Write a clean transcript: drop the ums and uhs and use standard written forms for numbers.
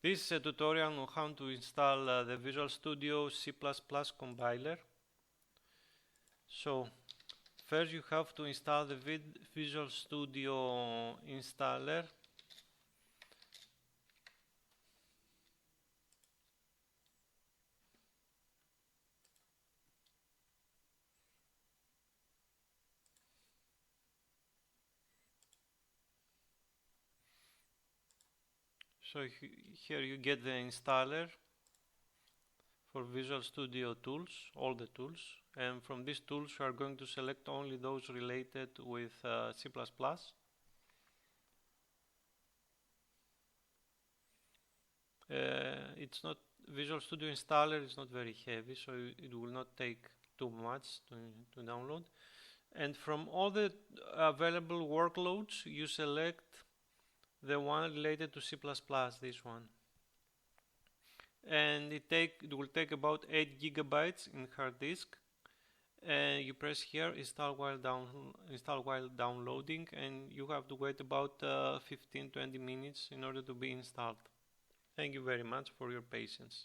This is a tutorial on how to install the Visual Studio C++ compiler. So first you have to install the Visual Studio installer. So here you get the installer for Visual Studio tools, all the tools, and from these tools you are going to select only those related with C++. It's not Visual Studio installer is not very heavy, so it will not take too much to download. And from all the available workloads, you select the one related to C++, this one. And it will take about 8 GB in hard disk. And you press here install while downloading, and you have to wait about 15-20 minutes in order to be installed. Thank you very much for your patience.